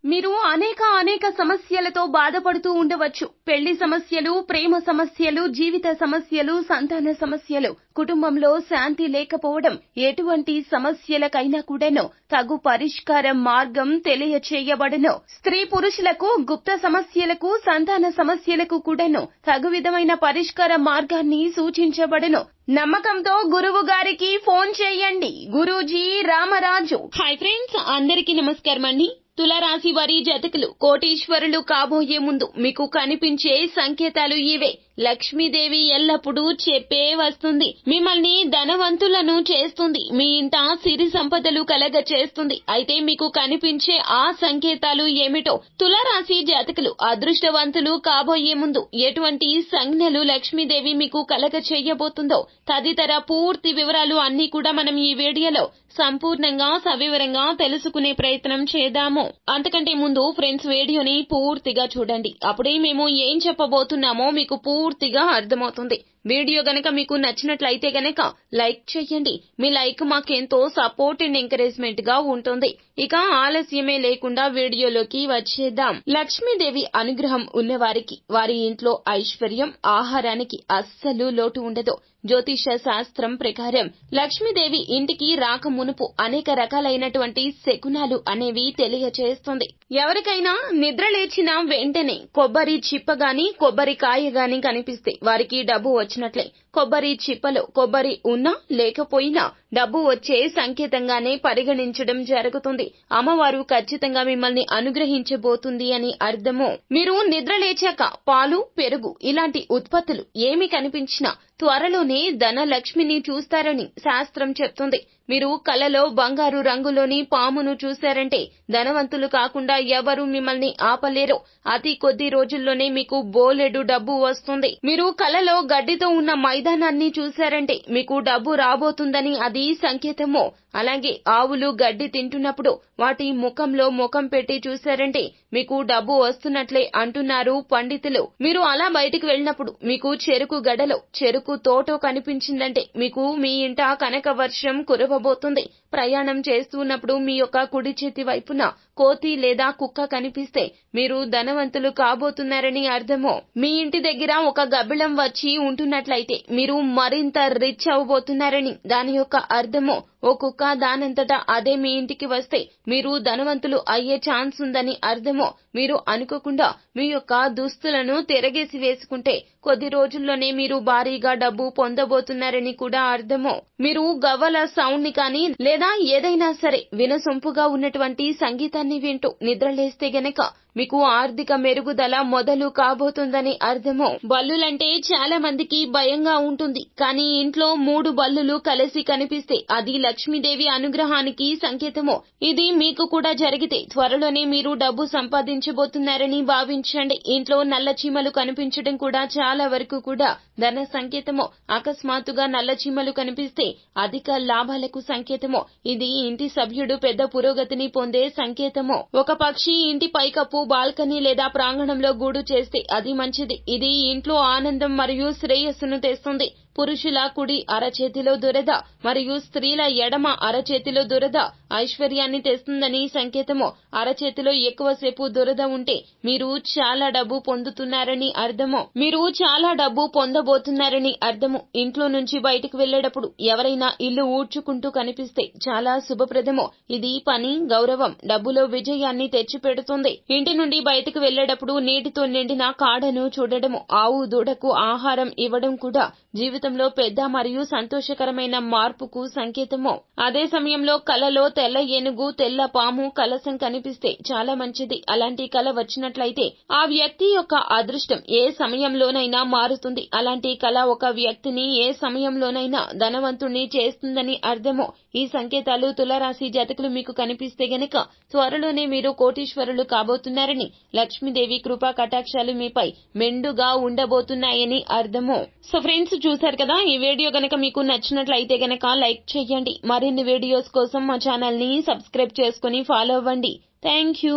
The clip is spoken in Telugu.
మీరు అనేక సమస్యలతో బాధపడుతూ ఉండవచ్చు. పెళ్లి సమస్యలు, ప్రేమ సమస్యలు, జీవిత సమస్యలు, సంతాన సమస్యలు, కుటుంబంలో శాంతి లేకపోవడం, ఎటువంటి సమస్యలకైనా కూడాను తగు పరిష్కార మార్గం తెలియచేయబడును. స్త్రీ పురుషులకు గుప్త సమస్యలకు, సంతాన సమస్యలకు కూడాను తగు విధమైన పరిష్కార మార్గాన్ని సూచించబడును. నమ్మకంతో గురువు గారికి ఫోన్ చేయండి. గురూజీ రామరాజు. హాయ్ ఫ్రెండ్స్, అందరికీ నమస్కారం అండి. తులారాశి వారి జాతకులు కోటీశ్వరులు కాబోయే ముందు మీకు కనిపించే సంకేతాలు ఇవే. లక్ష్మీదేవి ఎల్లప్పుడూ చెప్పే వస్తుంది. మిమ్మల్ని ధనవంతులను చేస్తుంది. మీ ఇంట సిరి సంపదలు కలగ చేస్తుంది. అయితే మీకు కనిపించే ఆ సంకేతాలు ఏమిటో, తులారాశి జాతకులు అదృష్టవంతులు కాబోయే ముందు ఎటువంటి సంజ్ఞలు లక్ష్మీదేవి మీకు కలగ చేయబోతుందో తదితర పూర్తి వివరాలు అన్ని కూడా మనం ఈ వీడియోలో సంపూర్ణంగా సవివరంగా తెలుసుకునే ప్రయత్నం చేద్దాము. అంతకంటే ముందు ఫ్రెండ్స్, వీడియోని పూర్తిగా చూడండి. అప్పుడే మేము ఏం చెప్పబోతున్నామో మీకు పూర్తిగా అర్థమవుతుంది. వీడియో గనక మీకు నచ్చినట్లయితే గనక లైక్ చేయండి. మీ లైక్ మాకెంతో సపోర్ట్ అండ్ ఎంకరేజ్మెంట్ గా ఉంటుంది. ఇక ఆలస్యమే లేకుండా వీడియోలోకి వచ్చేద్దాం. లక్ష్మీదేవి అనుగ్రహం ఉన్నవారికి వారి ఇంట్లో ఐశ్వర్యం, ఆహారానికి అస్సలు లోటు ఉండదు. జ్యోతిష శాస్త్రం ప్రకారం లక్ష్మీదేవి ఇంటికి రాక మునుపు అనేక రకాలైనటువంటి శకునాలు అనేవి తెలియచేస్తుంది. ఎవరికైనా నిద్ర లేచిన వెంటనే కొబ్బరి చిప్ప గాని కొబ్బరికాయ గాని కనిపిస్తే వారికి డబ్బు వచ్చినట్లే. కొబ్బరి చిప్పలో కొబ్బరి ఉన్నా లేకపోయినా డబ్బు వచ్చే సంకేతంగానే పరిగణించడం జరుగుతుంది. అమ్మవారు ఖచ్చితంగా మిమ్మల్ని అనుగ్రహించబోతుంది అని అర్థము. మీరు నిద్ర లేచాక పాలు, పెరుగు ఇలాంటి ఉత్పత్తులు ఏమి కనిపించినా త్వరలోనే ధనలక్ష్మిని చూస్తారని శాస్త్రం చెప్తుంది. మీరు కలలో బంగారు రంగులోని పామును చూశారంటే ధనవంతులు కాకుండా ఎవరు మిమ్మల్ని ఆపలేరు. అతి కొద్ది రోజుల్లోనే మీకు బోలెడు డబ్బు వస్తుంది. మీరు కలలో గడ్డితో ఉన్న మైదానాన్ని చూశారంటే మీకు డబ్బు రాబోతుందని అది సంకేతము. అలాగే ఆవులు గడ్డి తింటున్నప్పుడు వాటి ముఖంలో ముఖం పెట్టి చూశారంటే మీకు డబ్బు వస్తున్నట్లే అంటున్నారు పండితులు. మీరు అలా బయటికి వెళ్ళినప్పుడు మీకు చెరుకు గడలో చెరుకు తోటో కనిపించిందంటే మీకు మీ ఇంట కనక వర్షం కురవబోతుంది. ప్రయాణం చేస్తున్నప్పుడు మీ యొక్క కుడి చేతి వైపున కోతి లేదా కుక్క కనిపిస్తే మీరు ధనవంతులు కాబోతున్నారని అర్థము. మీ ఇంటి దగ్గర ఒక గబ్బిలం వచ్చి ఉంటున్నట్లయితే మీరు మరింత రిచ్ అవబోతున్నారని దాని యొక్క అర్థము. ఓ కుక్క దానంతటా అదే మీ ఇంటికి వస్తే మీరు ధనవంతులు అయ్యే ఛాన్స్ ఉందని అర్థము. మీరు అనుకోకుండా మీ యొక్క దుస్తులను తిరగేసి వేసుకుంటే కొద్ది రోజుల్లోనే మీరు భారీగా డబ్బు పొందబోతున్నారని కూడా అర్థము. మీరు గవ్వల సౌండ్ ని కానీ లేదా ఏదైనా సరే వినసొంపుగా ఉన్నటువంటి సంగీతాన్ని వింటూ నిద్రలేస్తే గనక మీకు ఆర్థిక మెరుగుదల మొదలు కాబోతుందని అర్థము. బల్లులంటే చాలా మందికి భయంగా ఉంటుంది. కానీ ఇంట్లో 3 బల్లులు కలిసి కనిపిస్తే అది లక్ష్మీదేవి అనుగ్రహానికి సంకేతము. ఇది మీకు కూడా జరిగితే త్వరలోనే మీరు డబ్బు సంపాదించబోతున్నారని భావించండి. ఇంట్లో నల్ల చీమలు కనిపించడం కూడా చాలా వరకు కూడా ధన సంకేతము. అకస్మాత్తుగా నల్ల చీమలు కనిపిస్తే అధిక లాభాలకు సంకేతము. ఇది ఇంటి సభ్యుడు పెద్ద పురోగతిని పొందే సంకేతము. ఒక పక్షి ఇంటి పైకప్పు, బాల్కనీ లేదా ప్రాంగణంలో గూడు చేస్తే అది మంచిది. ఇది ఇంట్లో ఆనందం మరియు శ్రేయస్సును తెస్తుంది. పురుషుల కుడి అరచేతిలో దురద మరియు స్త్రీల ఎడమ అరచేతిలో దురద ఐశ్వర్యాన్ని తెస్తుందని సంకేతము. అరచేతిలో ఎక్కువసేపు దురద ఉంటే మీరు చాలా డబ్బు పొందుతున్నారని అర్థము. మీరు చాలా డబ్బు పొందబోతున్నారని అర్థము. ఇంట్లో నుంచి బయటకు వెళ్లేటప్పుడు ఎవరైనా ఇల్లు ఊడ్చుకుంటూ కనిపిస్తే చాలా శుభప్రదము. ఇది పని, గౌరవం, డబ్బులో విజయాన్ని తెచ్చిపెడుతుంది. ఇంటి నుండి బయటకు వెళ్లేటప్పుడు నీటితో నిండిన కాడను చూడడము, ఆవు దూడకు ఆహారం ఇవ్వడం కూడా జీవితంలో పెద్ద మరియు సంతోషకరమైన మార్పుకు సంకేతము. అదే సమయంలో కలలో తెల్ల ఏనుగు, తెల్ల పాము, కలశం కనిపిస్తే చాలా మంచిది. అలాంటి కల వచ్చినట్లయితే ఆ వ్యక్తి యొక్క అదృష్టం ఏ సమయంలోనైనా మారుతుంది. అలాంటి కల ఒక వ్యక్తిని ఏ సమయంలోనైనా ధనవంతుణ్ణి చేస్తుందని అర్థము. ఈ సంకేతాలు తులారాశి జాతకులు మీకు కనిపిస్తే గనక త్వరలోనే మీరు కోటీశ్వరులు కాబోతున్నారని, లక్ష్మీదేవి కృపా కటాక్షాలు మీపై మెండుగా ఉండబోతున్నాయని అర్థము. సో ఫ్రెండ్స్, చూశారు కదా, ఈ వీడియో గనక మీకు నచ్చినట్లయితే గనక లైక్ చేయండి. మరిన్ని వీడియోస్ కోసం మా ఛానల్ ని సబ్స్క్రైబ్ చేసుకుని ఫాలో అవ్వండి. Thank you.